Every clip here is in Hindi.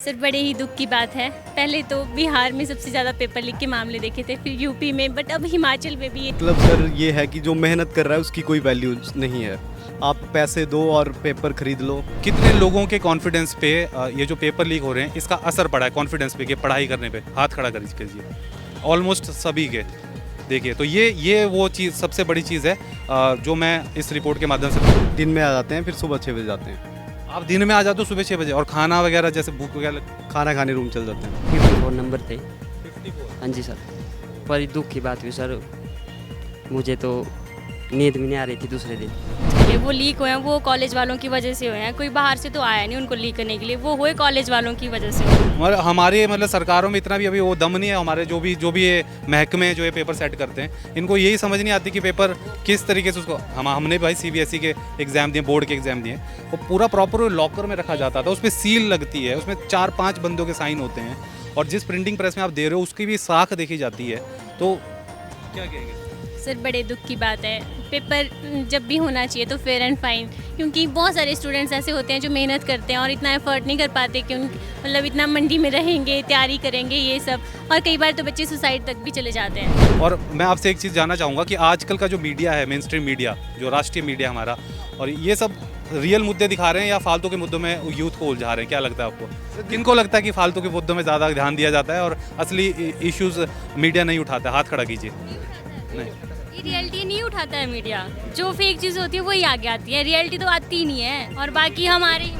सर बड़े ही दुख की बात है। पहले तो बिहार में सबसे ज़्यादा पेपर लीक के मामले देखे थे, फिर यूपी में, बट अब हिमाचल में भी मतलब सर ये है कि जो मेहनत कर रहा है उसकी कोई वैल्यू नहीं है। आप पैसे दो और पेपर खरीद लो। कितने लोगों के कॉन्फिडेंस पे ये जो पेपर लीक हो रहे हैं इसका असर पड़ा है कॉन्फिडेंस पे कि पढ़ाई करने पे? हाथ खड़ा कीजिए। ऑलमोस्ट सभी के। देखिए तो ये वो चीज़ सबसे बड़ी चीज़ है जो मैं इस रिपोर्ट के माध्यम से। दिन में आ जाते हैं, फिर सुबह 6 बजे जाते हैं। आप दिन में आ जाते हो सुबह 6 बजे, और खाना वगैरह जैसे भूख वगैरह? खाना खाने रूम चल जाते हैं। 54 नंबर थे। 54। हाँ जी सर, बड़ी दुख की बात हुई सर। मुझे तो नींद भी नहीं आ रही थी दूसरे दिन। ये वो लीक हुए हैं वो कॉलेज वालों की वजह से हुए हैं। कोई बाहर से तो आया नहीं उनको लीक करने के लिए, वो हुए कॉलेज वालों की वजह से। मतलब हमारे सरकारों में इतना भी अभी वो दम नहीं है। हमारे जो भी ये महकमे जो ये पेपर सेट करते हैं, इनको यही समझ नहीं आती कि पेपर किस तरीके से उसको हमने भाई सीबीएसई के एग्ज़ाम दिए, बोर्ड के एग्ज़ाम दिए, वो पूरा प्रॉपर लॉकर में रखा जाता था, उसमें सील लगती है, उसमें 4-5 बंदों के साइन होते हैं, और जिस प्रिंटिंग प्रेस में आप दे रहे हो उसकी भी साख देखी जाती है। तो क्या कहेंगे? सर बड़े दुख की बात है। पेपर जब भी होना चाहिए तो फेयर एंड फाइन, क्योंकि बहुत सारे स्टूडेंट्स ऐसे होते हैं जो मेहनत करते हैं और इतना एफर्ट नहीं कर पाते कि मतलब इतना मंडी में रहेंगे, तैयारी करेंगे ये सब, और कई बार तो बच्चे सुसाइड तक भी चले जाते हैं। और मैं आपसे एक चीज़ जानना चाहूँगा कि आजकल का जो मीडिया है, मेन स्ट्रीम मीडिया, जो राष्ट्रीय मीडिया हमारा, और ये सब रियल मुद्दे दिखा रहे हैं या फालतू के मुद्दों में यूथ को उलझा रहे हैं? क्या लगता है आपको? किनको लगता है कि फालतू के मुद्दों में ज़्यादा ध्यान दिया जाता है और असली इश्यूज़ मीडिया नहीं उठाता? हाथ खड़ा कीजिए। नहीं, ये रियलिटी नहीं उठाता है मीडिया। जो फेक चीज़ होती है वही आगे आती है, रियलिटी तो आती ही नहीं है। और बाकी हमारे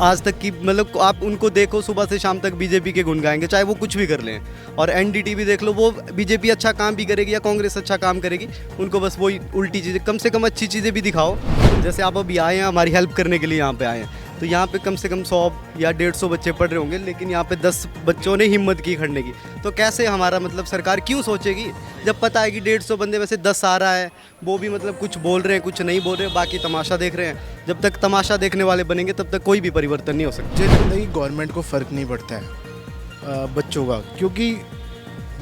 आज तक की मतलब आप उनको देखो, सुबह से शाम तक बीजेपी के गुण गाएंगे, चाहे वो कुछ भी कर लें। और एनडीटीवी देख लो, वो बीजेपी अच्छा काम भी करेगी या कांग्रेस अच्छा काम करेगी, उनको बस वही उल्टी चीज़ें, कम से कम अच्छी चीज़ें भी दिखाओ। जैसे आप अभी आए हैं हमारी हेल्प करने के लिए, यहाँ पे आए हैं, तो यहाँ पे कम से कम 100 या 150 बच्चे पढ़ रहे होंगे, लेकिन यहाँ पे 10 बच्चों ने हिम्मत की खड़ने की। तो कैसे हमारा मतलब सरकार क्यों सोचेगी जब पता है कि 150 बंदे में से 10 आ रहा है, वो भी मतलब कुछ बोल रहे हैं, कुछ नहीं बोल रहे हैं, बाकी तमाशा देख रहे हैं। जब तक तमाशा देखने वाले बनेंगे तब तक कोई भी परिवर्तन नहीं हो सकता। मुझे लगता है कि गवर्नमेंट को फ़र्क नहीं पड़ता है बच्चों का, क्योंकि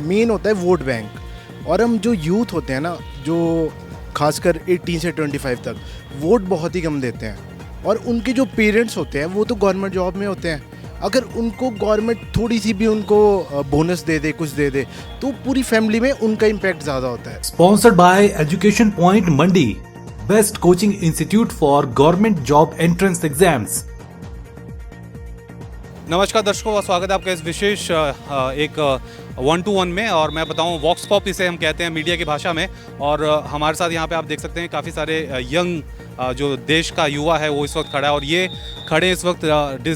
मेन होता है वोट बैंक। और हम जो यूथ होते हैं ना, जो खासकर 18 से 25 तक वोट बहुत ही कम देते हैं, और उनके जो पेरेंट्स होते हैं वो तो गवर्नमेंट जॉब में होते हैं। अगर उनको गवर्नमेंट थोड़ी सी भी उनको बोनस दे दे, कुछ दे दे, तो पूरी फैमिली में उनका इम्पैक्ट ज़्यादा होता है। Sponsored by Education Point Mandi, best coaching institute for government job entrance exams. नमस्कार दर्शकों, स्वागत है आपका इस विशेष एक 1-to-1 में। और मैं बताऊं, वॉक्स पॉप इसे हम कहते हैं मीडिया की भाषा में। और हमारे साथ यहाँ पे आप देख सकते हैं काफ़ी सारे यंग जो देश का युवा है वो इस वक्त खड़ा है। और ये खड़े इस वक्त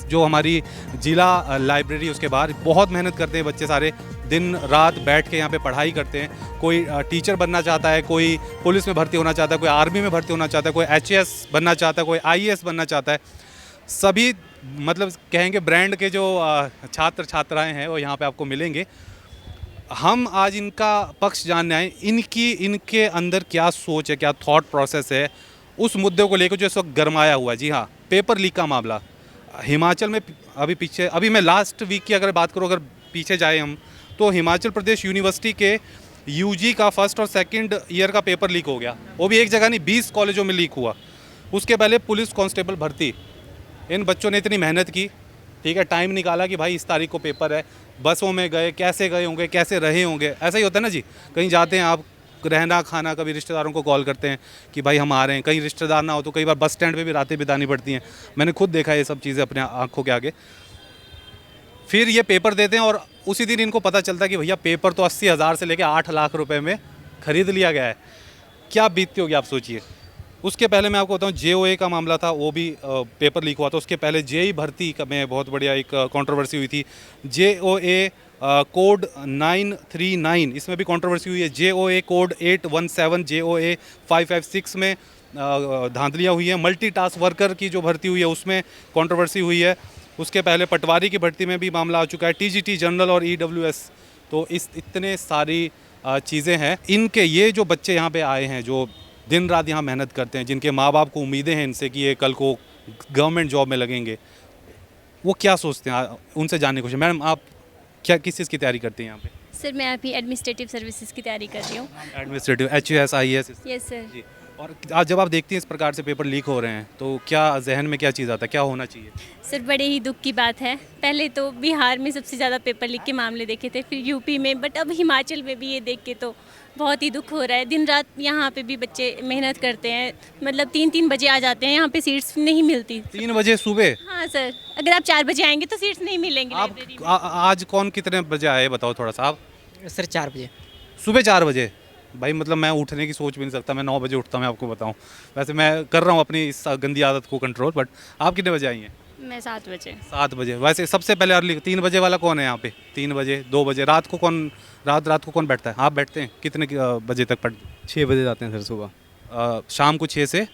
जो हमारी जिला लाइब्रेरी उसके बाहर बहुत मेहनत करते हैं बच्चे सारे, दिन रात बैठ के यहाँ पे पढ़ाई करते हैं। कोई टीचर बनना चाहता है, कोई पुलिस में भर्ती होना चाहता है, कोई आर्मी में भर्ती होना चाहता है, कोई HAS बनना चाहता है, कोई IAS बनना चाहता है। सभी मतलब कहेंगे ब्रांड के जो छात्र छात्राएं हैं वो यहाँ पे आपको मिलेंगे। हम आज इनका पक्ष जानने आए, इनके अंदर क्या सोच है, क्या थॉट प्रोसेस है उस मुद्दे को लेकर जो इस वक्त गरमाया हुआ है। जी हाँ, पेपर लीक का मामला हिमाचल में अभी मैं लास्ट वीक की अगर बात करूँ, अगर पीछे जाए हम, तो हिमाचल प्रदेश यूनिवर्सिटी के UG का फर्स्ट और सेकंड ईयर का पेपर लीक हो गया। वो भी एक जगह नहीं, 20 कॉलेजों में लीक हुआ। उसके पहले पुलिस कांस्टेबल भर्ती, इन बच्चों ने इतनी मेहनत की, ठीक है, टाइम निकाला कि भाई इस तारीख को पेपर है, बसों में गए, कैसे गए होंगे, कैसे रहे होंगे। ऐसा ही होता है ना जी, कहीं जाते हैं आप, रहना खाना, कभी रिश्तेदारों को कॉल करते हैं कि भाई हम आ रहे हैं, कहीं रिश्तेदार ना हो तो कई बार बस स्टैंड पे भी रातें बितानी पड़ती हैं। मैंने खुद देखा ये सब चीज़ें अपने आंखों के आगे। फिर ये पेपर देते हैं और उसी दिन इनको पता चलता है कि भैया पेपर तो 80,000 से लेकर 8 लाख रुपए में ख़रीद लिया गया है। क्या बीतती होगी आप सोचिए। उसके पहले मैं आपको बताऊं, JOA का मामला था, वो भी पेपर लीक हुआ था। उसके पहले JEE भर्ती में बहुत बढ़िया एक कंट्रोवर्सी हुई थी। JOA कोड 939, इसमें भी कंट्रोवर्सी हुई है। JOA कोड 817, JOA 556 में धांधलियाँ हुई हैं। मल्टीटास्क वर्कर की जो भर्ती हुई है उसमें कंट्रोवर्सी हुई है। उसके पहले पटवारी की भर्ती में भी मामला आ चुका है, TGT जनरल और EWS। तो इतने सारी चीज़ें हैं। इनके ये जो बच्चे यहाँ पे आए हैं, जो दिन रात यहाँ मेहनत करते हैं, जिनके माँ बाप को उम्मीदें हैं इनसे कि ये कल को गवर्नमेंट जॉब में लगेंगे, वो क्या सोचते हैं, उनसे जानने की कोशिश। मैडम, आप क्या किस चीज़ की तैयारी करते हैं यहाँ पे? सर मैं अभी एडमिनिस्ट्रेटिव सर्विसेज की तैयारी कर रही हूँ। Administrative, HAS, IAS? Yes sir. जी। और आज जब आप देखती हैं इस प्रकार से पेपर लीक हो रहे हैं तो क्या जहन में क्या चीज़ आता है, क्या होना चाहिए? सर बड़े ही दुख की बात है। पहले तो बिहार में सबसे ज़्यादा पेपर लीक के मामले देखे थे, फिर यूपी में, बट अब हिमाचल में भी ये देख के तो बहुत ही दुख हो रहा है। दिन रात यहाँ पे भी बच्चे मेहनत करते हैं, मतलब 3-3 बजे आ जाते हैं, यहाँ पे सीट्स नहीं मिलती। 3 बजे सुबह? हाँ सर, अगर आप 4 बजे आएंगे तो सीट्स नहीं मिलेंगे आप लाइब्रेरी में। आज कौन कितने बजे आए बताओ थोड़ा सा आप? सर 4 बजे। सुबह 4 बजे? भाई मतलब मैं उठने की सोच भी नहीं सकता, मैं 9 बजे उठता हूँ, मैं आपको बताऊँ। वैसे मैं कर रहा हूँ अपनी इस गंदी आदत को कंट्रोल, बट आप कितने बजे आई हैं? मैं 7 बजे। 7 बजे। वैसे सबसे पहले अर्ली 3 बजे वाला कौन है यहाँ पे? 3 बजे, 2 बजे, रात को कौन बैठता है? आप बैठते हैं कितने बजे तक पढ़? 6 बजे जाते हैं सर सुबह। शाम को 6 से?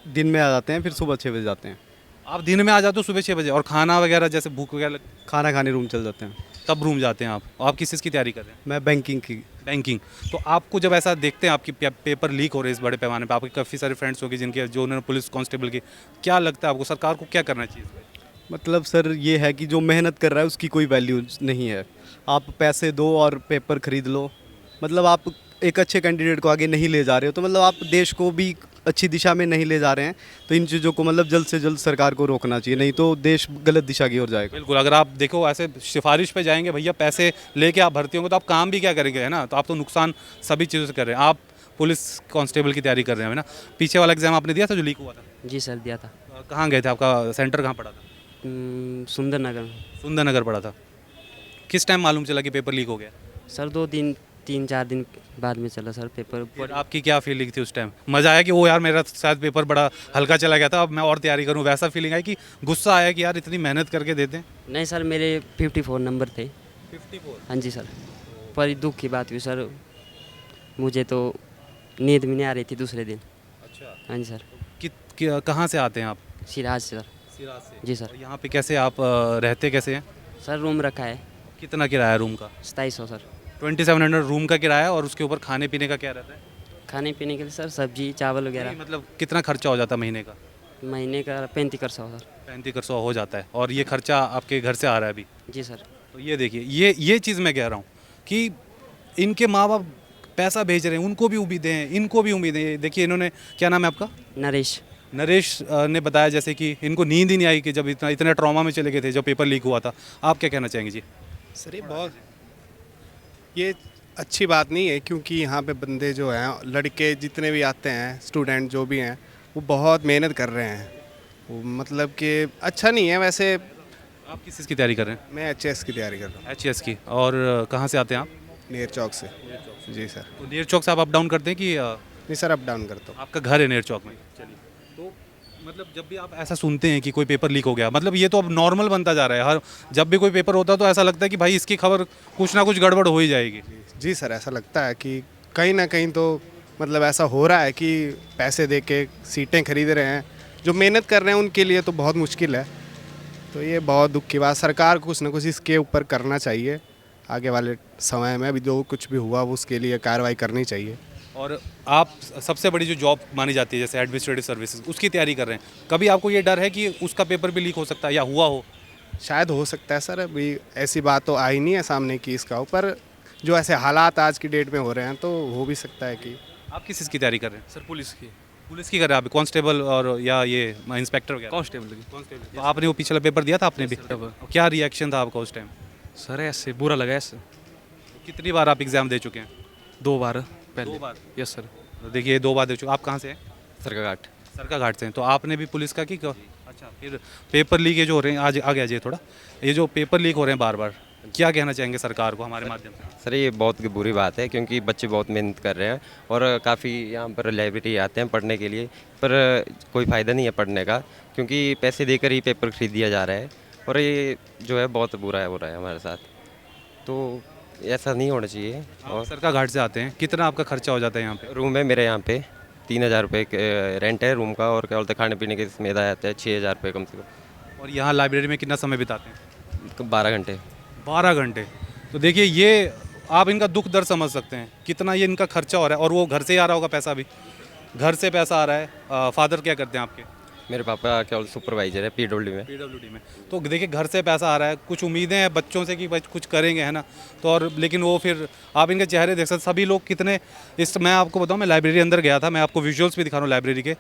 दिन में आ जाते हैं, फिर सुबह 6 बजे जाते हैं। आप दिन में आ जाते हो सुबह 6 बजे, और खाना वगैरह जैसे भूख वगैरह खाना खाने रूम चल जाते हैं। तब रूम जाते हैं आप? आप किस चीज़ की तैयारी कर रहे हैं? मैं बैंकिंग की। बैंकिंग। तो आपको जब ऐसा देखते हैं आपकी पेपर लीक हो रहे हैं इस बड़े पैमाने पे, आपके काफ़ी सारे फ्रेंड्स होंगे जिनके जो उन्होंने पुलिस कांस्टेबल की, क्या लगता है आपको सरकार को क्या करना चाहिए इस पे? मतलब सर ये है कि जो मेहनत कर रहा है उसकी कोई वैल्यू नहीं है। आप पैसे दो और पेपर खरीद लो, मतलब आप एक अच्छे कैंडिडेट को आगे नहीं ले जा रहे हो, तो मतलब आप देश को भी अच्छी दिशा में नहीं ले जा रहे हैं। तो इन चीज़ों को मतलब जल्द से जल्द सरकार को रोकना चाहिए, नहीं तो देश गलत दिशा की ओर जाएगा। बिल्कुल। अगर आप देखो ऐसे सिफारिश पे जाएंगे भैया, पैसे लेके आप भर्ती होंगे तो आप काम भी क्या करेंगे, है ना? तो आप तो नुकसान सभी चीज़ों से कर रहे हैं। आप पुलिस कांस्टेबल की तैयारी कर रहे हैं, है ना? पीछे वाला एग्जाम आपने दिया था जो लीक हुआ था? जी सर दिया था। कहाँ गए थे? आपका सेंटर कहाँ पड़ा था? सुंदरनगर में। सुंदरनगर पड़ा था। किस टाइम मालूम चला कि पेपर लीक हो गया? सर 3-4 दिन बाद में चला सर पेपर। फिर आपकी क्या फीलिंग थी उस टाइम? मज़ा आया कि वो यार मेरा शायद पेपर बड़ा हल्का चला गया था, अब मैं और तैयारी करूँ, वैसा फीलिंग आई कि गुस्सा आया कि यार इतनी मेहनत करके देते हैं? नहीं सर मेरे 54 नंबर थे। 54? हाँ जी सर। पर दुख की बात हुई सर, मुझे तो नींद भी नहीं आ रही थी दूसरे दिन। अच्छा। हाँ जी सर। कहाँ से आते हैं आप? सिराज से सर। सिराज से? जी सर। और यहाँ पे कैसे आप रहते कैसे हैं? सर रूम रखा है। कितना किराया रूम का? 2700 सर। 2700 रूम का किराया, और उसके ऊपर खाने पीने का क्या रहता है? खाने पीने के लिए सर सब्जी चावल नहीं, वगैरह। मतलब कितना खर्चा हो जाता है महीने का? महीने का 3500 सर। 3500 हो जाता है, और ये खर्चा आपके घर से आ रहा है अभी? जी सर। तो ये देखिए, ये चीज़ मैं कह रहा हूँ कि इनके माँ बाप पैसा भेज रहे हैं, उनको भी उम्मीदें हैं, इनको भी उम्मीदें हैं। देखिए इन्होंने, क्या नाम है आपका? नरेश ने बताया जैसे कि इनको नींद ही नहीं आई कि जब इतना ट्रॉमा में चले गए थे जब पेपर लीक हुआ था। आप क्या कहना चाहेंगे जी? सर ये अच्छी बात नहीं है, क्योंकि यहाँ पे बंदे जो हैं, लड़के जितने भी आते हैं, स्टूडेंट जो भी हैं, वो बहुत मेहनत कर रहे हैं। वो मतलब कि अच्छा नहीं है वैसे। आप किस चीज़ की तैयारी कर रहे हैं? मैं एचएस की तैयारी कर रहा हूँ। एचएस की। और कहाँ से आते हैं आप? नेर चौक से। जी सर। तो नेर चौक से आप अप डाउन करते हैं कि नहीं सर, अप डाउन करता हूँ। आपका घर है नेर चौक में? चलिए, तो मतलब जब भी आप ऐसा सुनते हैं कि कोई पेपर लीक हो गया, मतलब ये तो अब नॉर्मल बनता जा रहा है। हर जब भी कोई पेपर होता है तो ऐसा लगता है कि भाई इसकी खबर कुछ ना कुछ गड़बड़ हो ही जाएगी। जी सर, ऐसा लगता है कि कहीं ना कहीं तो मतलब ऐसा हो रहा है कि पैसे दे के सीटें खरीद रहे हैं, जो मेहनत कर रहे हैं उनके लिए तो बहुत मुश्किल है। तो ये बहुत दुख की बात, सरकार को कुछ ना कुछ इसके ऊपर करना चाहिए। आगे वाले समय में भी जो कुछ भी हुआ वो उसके लिए कार्रवाई करनी चाहिए। और आप सबसे बड़ी जो जॉब मानी जाती है जैसे एडमिनिस्ट्रेटिव सर्विसेज, उसकी तैयारी कर रहे हैं, कभी आपको ये डर है कि उसका पेपर भी लीक हो सकता है या हुआ हो? शायद हो सकता है सर, अभी ऐसी बात तो आई नहीं है सामने की इसका, ऊपर जो ऐसे हालात आज की डेट में हो रहे हैं तो हो भी सकता है कि। आप किस चीज़ की तैयारी कर रहे हैं? सर पुलिस की। पुलिस की कर रहे हैं आप? कांस्टेबल और या ये इंस्पेक्टर वगैरह? कांस्टेबल की। तो आपने वो पिछला पेपर दिया था आपने भी? क्या रिएक्शन था आपका उस टाइम? सर ऐसे बुरा लगा ऐसे। कितनी बार आप एग्ज़ाम दे चुके हैं? 2 बार पहले। 2 बार? Yes sir. तो देखिए 2 बार दे चुके। आप कहाँ से हैं? सरकाघाट। सरकाघाट से हैं। तो आपने भी पुलिस का की? अच्छा, फिर पेपर लीक ये जो हो रहे हैं, आज आ गया जी थोड़ा, ये जो पेपर लीक हो रहे हैं बार बार, क्या कहना चाहेंगे सरकार को हमारे माध्यम से? सर ये बहुत बुरी बात है, क्योंकि बच्चे बहुत मेहनत कर रहे हैं और काफ़ी यहाँ पर लाइब्रेरी आते हैं पढ़ने के लिए, पर कोई फ़ायदा नहीं है पढ़ने का, क्योंकि पैसे देकर ही पेपर खरीद दिया जा रहा है। और ये जो है बहुत बुरा हो रहा है हमारे साथ, तो ऐसा नहीं होना चाहिए। और सरकाघाट से आते हैं, कितना आपका खर्चा हो जाता है यहाँ पे? रूम है मेरे यहाँ पे 3000 रुपये रेंट है रूम का, और क्या बोलते हैं खाने पीने के इसमें जाता है 6000 रुपये कम से कम। और यहाँ लाइब्रेरी में कितना समय बिताते हैं? 12 घंटे। 12 घंटे। तो देखिए ये आप इनका दुख दर्द समझ सकते हैं, कितना ये इनका खर्चा हो रहा है, और वो घर से ही आ रहा होगा पैसा भी, घर से पैसा आ रहा है। फादर क्या करते हैं आपके? मेरे पापा केवल सुपरवाइजर है पीडब्ल्यू में। पीडब्ल्यूडी में। तो देखिए घर से पैसा आ रहा है, कुछ उम्मीदें हैं बच्चों से कि भाई कुछ करेंगे, है ना। तो और लेकिन वो फिर आप इनके चेहरे देख सकते, सभी लोग कितने मैं आपको बताऊं, मैं लाइब्रेरी अंदर गया था, मैं आपको विजुअल्स भी दिखा रहा हूँ लाइब्रेरी के।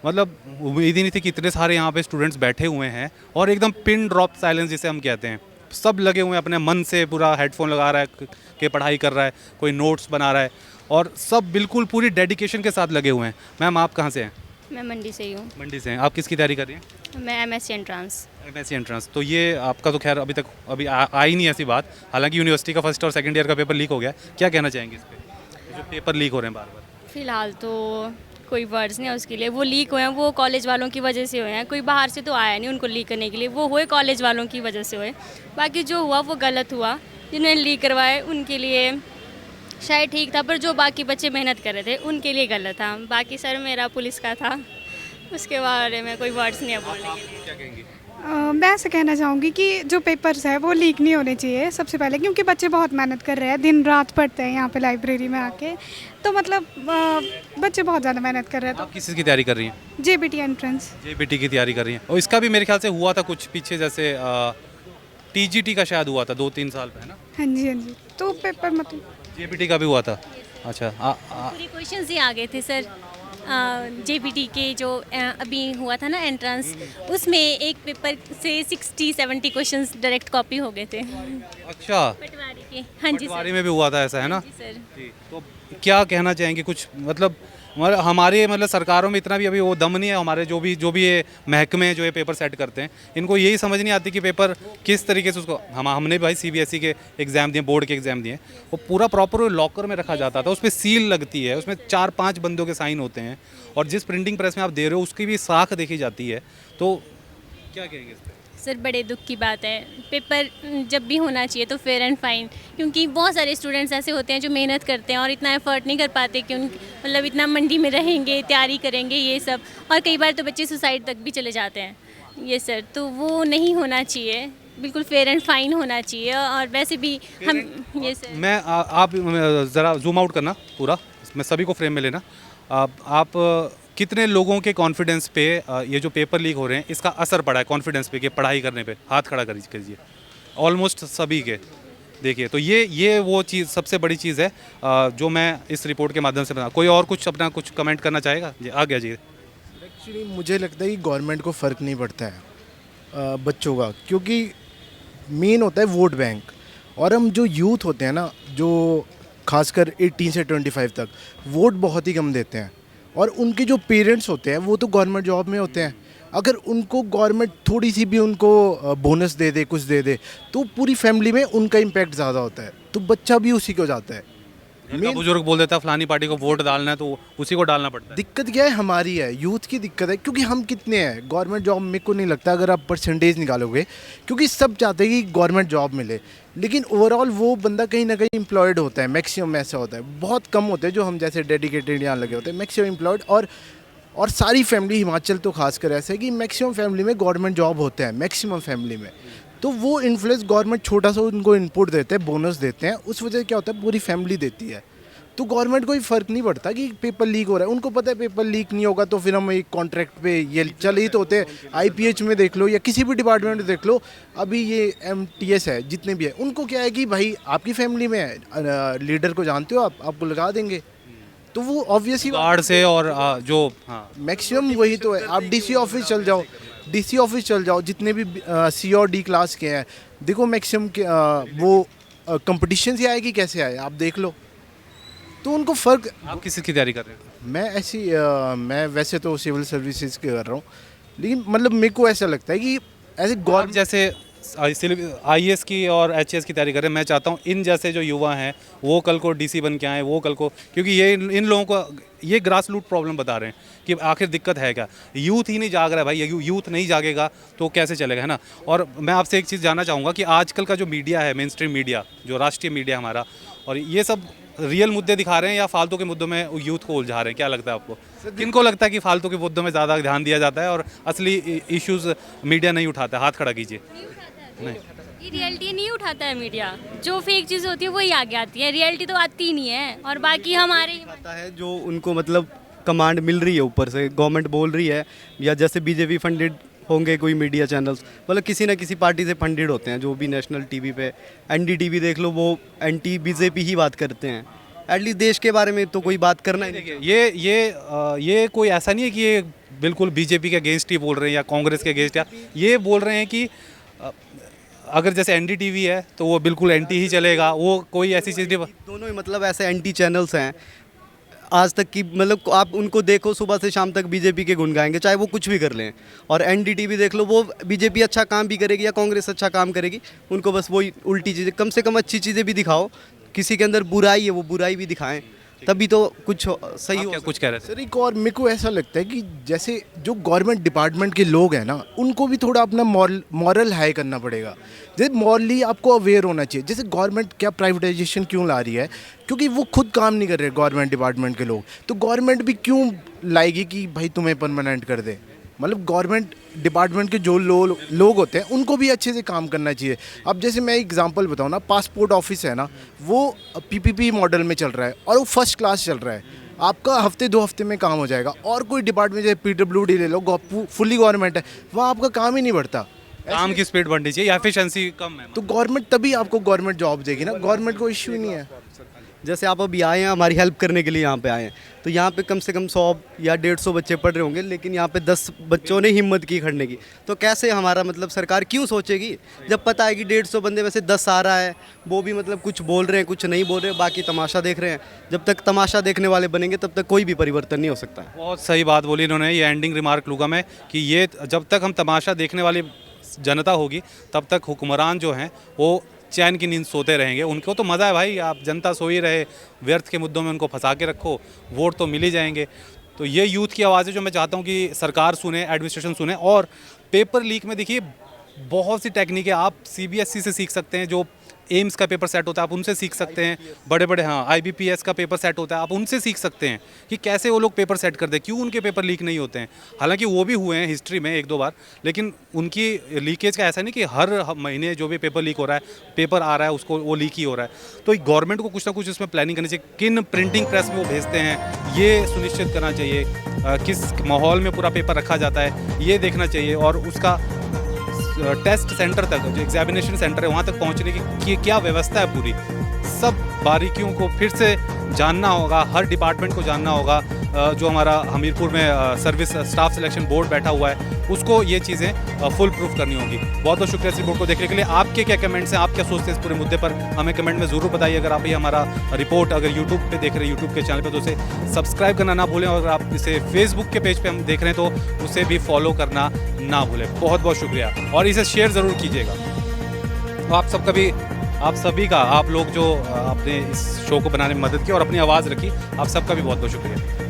मतलब उम्मीद ही नहीं थी कि इतने सारे यहाँ पे स्टूडेंट्स बैठे हुए हैं और एकदम पिन ड्रॉप साइलेंस जिसे हम कहते हैं। सब लगे हुए हैं अपने मन से, पूरा हेडफोन लगा रहा है कि पढ़ाई कर रहा है, कोई नोट्स बना रहा है और सब बिल्कुल पूरी डेडिकेशन के साथ लगे हुए हैं। मैम आप कहाँ से हैं? मैं मंडी से ही हूँ। मंडी से हैं। आप किसकी तैयारी कर रही हैं? मैं MSc एंट्रांस। MSc entrance. तो ये आपका तो खैर अभी तक आई नहीं ऐसी बात, हालांकि यूनिवर्सिटी का फर्स्ट और सेकंड ईयर का पेपर लीक हो गया। क्या कहना चाहेंगे इस पे, जो पेपर लीक हो रहे हैं बार बार? फ़िलहाल तो कोई वर्ड्स नहीं है उसके लिए। वो लीक हुए हैं वो कॉलेज वालों की वजह से हुए हैं, कोई बाहर से तो आया नहीं उनको लीक करने के लिए, वो हुए कॉलेज वालों की वजह से हुए। बाकी जो हुआ वो गलत हुआ, जिन्होंने लीक करवाए उनके लिए शायद ठीक था, पर जो बाकी बच्चे मेहनत कर रहे थे उनके लिए गलत था। बाकी सर मेरा पुलिस का था, उसके बारे में कोई वर्ड्स नहीं है बोलने के लिए। क्या कहेंगी? मैं ऐसा कहना चाहूँगी कि जो पेपर्स है वो लीक नहीं होने चाहिए सबसे पहले, क्योंकि बच्चे बहुत मेहनत कर रहे हैं, दिन रात पढ़ते हैं यहाँ पे लाइब्रेरी में आके। तो मतलब बच्चे बहुत ज़्यादा मेहनत कर रहे हैं। आप किस चीज़ की तैयारी कर रही हैं? तो JBT एंट्रेंस। JBT की तैयारी कर रही हैं। और इसका भी मेरे ख्याल से हुआ था कुछ पीछे, जैसे TGT का शायद हुआ था 2-3 साल पहले ना। हाँ जी हाँ जी। तो पेपर मतलब JBT का भी हुआ था। अच्छा पूरे क्वेश्चंस ही आ गए थे सर। JBT के जो अभी हुआ था ना एंट्रेंस, उसमें एक पेपर से 60-70 क्वेश्चंस डायरेक्ट कॉपी हो गए थे अच्छा, पटवारी के। हाँ जी पटवारी सर। में भी हुआ था ऐसा, है ना? जी सर। जी। तो क्या कहना चाहेंगे कुछ, मतलब हमारे सरकारों में इतना भी अभी वो दम नहीं है, हमारे जो भी ये महकमे जो ये पेपर सेट करते हैं, इनको यही समझ नहीं आती कि पेपर किस तरीके से उसको हमने भाई CBSE के एग्ज़ाम दिए, बोर्ड के एग्ज़ाम दिए, वो पूरा प्रॉपर लॉकर में रखा जाता था, उस पर सील लगती है, उसमें 4-5 बंदों के साइन होते हैं और जिस प्रिंटिंग प्रेस में आप दे रहे हो उसकी भी साख देखी जाती है। तो क्या कहेंगे इस पर? सर बड़े दुख की बात है, पेपर जब भी होना चाहिए तो फेयर एंड फाइन, क्योंकि बहुत सारे स्टूडेंट्स ऐसे होते हैं जो मेहनत करते हैं और इतना एफर्ट नहीं कर पाते कि मतलब इतना मंडी में रहेंगे, तैयारी करेंगे ये सब, और कई बार तो बच्चे सुसाइड तक भी चले जाते हैं। ये सर तो वो नहीं होना चाहिए, बिल्कुल फेयर एंड फाइन होना चाहिए। और वैसे भी हम ये सर आप ज़रा जूम आउट करना पूरा, मैं सभी को फ्रेम में लेना। आप कितने लोगों के कॉन्फिडेंस पे ये जो पेपर लीक हो रहे हैं इसका असर पड़ा है कॉन्फिडेंस पे, कि पढ़ाई करने पे? हाथ खड़ा कीजिए। ऑलमोस्ट सभी के। देखिए तो ये वो चीज़ सबसे बड़ी चीज़ है जो मैं इस रिपोर्ट के माध्यम से बता। कोई और अपना कुछ कमेंट करना चाहेगा? जी आ गया जी। एक्चुअली मुझे लगता है कि गवर्नमेंट को फ़र्क नहीं पड़ता है बच्चों का, क्योंकि मेन होता है वोट बैंक। और हम जो यूथ होते हैं ना, जो खासकर 18 से 25 तक वोट बहुत ही कम देते हैं, और उनके जो पेरेंट्स होते हैं वो तो गवर्नमेंट जॉब में होते हैं। अगर उनको गवर्नमेंट थोड़ी सी भी उनको बोनस दे दे, कुछ दे दे, तो पूरी फैमिली में उनका इम्पैक्ट ज़्यादा होता है, तो बच्चा भी उसी को जाता है। घर का बुजुर्ग बोल देता है फलानी पार्टी को वोट डालना है, तो उसी को डालना पड़ता है। दिक्कत क्या है? हमारी है, यूथ की दिक्कत है, क्योंकि हम कितने हैं गवर्नमेंट जॉब। मेरे को नहीं लगता अगर आप परसेंटेज निकालोगे, क्योंकि सब चाहते हैं कि गवर्नमेंट जॉब मिले, लेकिन ओवरऑल वो बंदा कहीं ना कहीं एम्प्लॉयड होता है। मैक्सिमम ऐसा होता है, बहुत कम होते हैं जो हम जैसे डेडिकेटेड यहाँ लगे होते हैं, मैक्सिमम एम्प्लॉयड। और सारी फैमिली, हिमाचल तो खासकर ऐसा है कि मैक्सिमम फैमिली में गवर्नमेंट जॉब होते हैं, मैक्सिमम फैमिली में। तो वो इन्फ्लुएंस गवर्नमेंट छोटा सा उनको इनपुट देते हैं, बोनस देते हैं, उस वजह से क्या होता है पूरी फैमिली देती है। तो गवर्नमेंट को ही फ़र्क नहीं पड़ता कि पेपर लीक हो रहा है, उनको पता है पेपर लीक नहीं होगा तो फिर हम एक कॉन्ट्रैक्ट पे ये चल ही तो होते हैं। IPH में देख लो या किसी भी डिपार्टमेंट में देख लो, अभी ये MTS है, जितने भी है, उनको क्या है कि भाई आपकी फैमिली में है, लीडर को जानते हो आप, आपको लगा देंगे। तो वो ऑब्वियसली कार्ड से और जो मैक्सिमम वही तो है। आप DC ऑफिस चल जाओ, DC ऑफिस चल जाओ, जितने भी C और D क्लास के हैं, देखो मैक्सिमम के वो कंपटीशन से आए कि कैसे आए, आप देख लो। तो उनको फ़र्क। आप किस की तैयारी कर रहे हैं? मैं ऐसी मैं वैसे तो सिविल सर्विसेज की कर रहा हूँ, लेकिन मतलब मेरे को ऐसा लगता है कि ऐसे आप जैसे IAS की और HS की तैयारी कर रहे हैं, मैं चाहता हूँ इन जैसे जो युवा हैं वो कल को DC बन के आए, वो कल को, क्योंकि ये इन लोगों को ये ग्रास रूट प्रॉब्लम बता रहे हैं कि आखिर दिक्कत है क्या। यूथ ही नहीं जाग रहा है भाई, यूथ नहीं जागेगा तो कैसे चलेगा, है ना। और मैं आपसे एक चीज़ जानना चाहूँगा कि आजकल का जो मीडिया है, मेन स्ट्रीम मीडिया, जो राष्ट्रीय मीडिया हमारा, और ये सब रियल मुद्दे दिखा रहे हैं या फालतू के मुद्दों में यूथ को उलझा रहे हैं? क्या लगता है आपको? किनको लगता है कि फालतू के मुद्दों में ज़्यादा ध्यान दिया जाता है और असली इश्यूज़ मीडिया नहीं उठाता है? हाथ खड़ा कीजिए। नहीं, ये रियलिटी नहीं उठाता है मीडिया, जो फेक चीज़ होती है वही आगे आती है, रियलिटी तो आती ही नहीं है। और बाकी हमारे आता है जो उनको मतलब कमांड मिल रही है ऊपर से, गवर्नमेंट बोल रही है, या जैसे बीजेपी फंडेड होंगे कोई मीडिया चैनल्स, मतलब किसी ना किसी पार्टी से फंडेड होते हैं, जो भी नेशनल टीवी पे एनडीटीवी देख लो, वो एंटी बीजेपी ही बात करते हैं। एटलीस्ट देश के बारे में तो कोई बात करना ही नहीं। देखिए ये कोई ऐसा नहीं है कि ये बिल्कुल बीजेपी के अगेंस्ट ही बोल रहे हैं या कांग्रेस के अगेंस्ट, या ये बोल रहे हैं कि अगर जैसे एनडीटीवी है तो वो बिल्कुल एंटी ही चलेगा, वो कोई ऐसी चीज़ नहीं। दोनों ही मतलब ऐसे एंटी चैनल्स हैं आज तक की, मतलब आप उनको देखो सुबह से शाम तक बीजेपी के गुण गाएंगे, चाहे वो कुछ भी कर लें। और एनडीटीवी देख लो, वो बीजेपी अच्छा काम भी करेगी या कांग्रेस अच्छा काम करेगी, उनको बस वही उल्टी चीज़ें, कम से कम अच्छी चीज़ें भी दिखाओ, किसी के अंदर बुराई है वो बुराई भी दिखाएं, तभी तो कुछ सही हो। क्या कुछ कह रहे थे सर एक और मेरे को ऐसा लगता है कि जैसे जो गवर्नमेंट डिपार्टमेंट के लोग हैं ना, उनको भी थोड़ा अपना मॉरल हाई करना पड़ेगा। जैसे मॉरली आपको अवेयर होना चाहिए। जैसे गवर्नमेंट क्या प्राइवेटाइजेशन क्यों ला रही है, क्योंकि वो खुद काम नहीं कर रहे गवर्नमेंट डिपार्टमेंट के लोग, तो गवर्नमेंट भी क्यों लाएगी कि भाई तुम्हें परमानेंट कर दे। मतलब गवर्नमेंट डिपार्टमेंट के जो लोग होते हैं उनको भी अच्छे से काम करना चाहिए। अब जैसे मैं एग्जांपल बताऊँ ना, पासपोर्ट ऑफिस है ना, वो पीपीपी मॉडल में चल रहा है और वो फर्स्ट क्लास चल रहा है, आपका हफ्ते 2 हफ्ते में काम हो जाएगा। और कोई डिपार्टमेंट जैसे पीडब्ल्यूडी ले लो, फुल्ली गवर्नमेंट है, वहाँ आपका काम ही नहीं बढ़ता। काम की स्पीड बढ़नी चाहिए, एफिशिएंसी कम है। तो गवर्नमेंट तभी आपको गवर्नमेंट जॉब देगी ना, गवर्नमेंट को इश्यू ही नहीं है। जैसे आप अभी आए हैं, हमारी हेल्प करने के लिए यहाँ पे आए हैं, तो यहाँ पे कम से कम 100 या 150 बच्चे पढ़ रहे होंगे, लेकिन यहाँ पे 10 बच्चों ने हिम्मत की खड़ने की, तो कैसे हमारा मतलब सरकार क्यों सोचेगी, जब पता है कि 150 बंदे में से 10 आ रहा है, वो भी मतलब कुछ बोल रहे हैं कुछ नहीं बोल रहे, बाकी तमाशा देख रहे हैं। जब तक तमाशा देखने वाले बनेंगे तब तक कोई भी परिवर्तन नहीं हो सकता। बहुत सही बात बोली इन्होंने, ये एंडिंग रिमार्क लूँगा मैं कि ये जब तक हम तमाशा देखने वाली जनता होगी तब तक हुक्मरान जो हैं वो चैन की नींद सोते रहेंगे। उनको तो मज़ा है भाई, आप जनता सो ही रहे, व्यर्थ के मुद्दों में उनको फंसा के रखो, वोट तो मिल ही जाएंगे। तो ये यूथ की आवाज़ है जो मैं चाहता हूँ कि सरकार सुने, एडमिनिस्ट्रेशन सुने। और पेपर लीक में देखिए बहुत सी टेक्निक है, आप सीबीएसई से सीख सकते हैं, जो एम्स का पेपर सेट होता है आप उनसे सीख सकते हैं, बड़े बड़े हाँ आईबीपीएस का पेपर सेट होता है आप उनसे सीख सकते हैं कि कैसे वो लोग पेपर सेट करते हैं, क्यों उनके पेपर लीक नहीं होते हैं। हालांकि वो भी हुए हैं हिस्ट्री में 1-2 बार, लेकिन उनकी लीकेज का ऐसा नहीं कि हर महीने जो भी पेपर लीक हो रहा है, पेपर आ रहा है उसको वो लीक ही हो रहा है। तो गवर्नमेंट को कुछ ना कुछ इसमें प्लानिंग करनी चाहिए, किन प्रिंटिंग प्रेस में वो भेजते हैं ये सुनिश्चित करना चाहिए, किस माहौल में पूरा पेपर रखा जाता है ये देखना चाहिए, और उसका टेस्ट सेंटर तक जो एग्जामिनेशन सेंटर है वहाँ तक पहुँचने की क्या व्यवस्था है, पूरी सब बारीकियों को फिर से जानना होगा, हर डिपार्टमेंट को जानना होगा। जो हमारा हमीरपुर में सर्विस स्टाफ सिलेक्शन बोर्ड बैठा हुआ है उसको ये चीज़ें फुल प्रूफ करनी होगी। बहुत बहुत शुक्रिया इस रिपोर्ट को देखने के लिए। आपके क्या कमेंट्स हैं, आप क्या सोचते हैं इस पूरे मुद्दे पर, हमें कमेंट में ज़रूर बताइए। अगर आप ये हमारा रिपोर्ट अगर यूट्यूब पे देख रहे हैं, यूट्यूब के चैनल पे, तो उसे सब्सक्राइब करना ना भूलें, और अगर आप इसे फेसबुक के पेज पे हम देख रहे हैं तो उसे भी फॉलो करना ना भूलें। बहुत बहुत शुक्रिया, और इसे शेयर ज़रूर कीजिएगा। तो आप सभी का, आप लोग जो आपने इस शो को बनाने में मदद की और अपनी आवाज़ रखी, आप सबका भी बहुत बहुत शुक्रिया।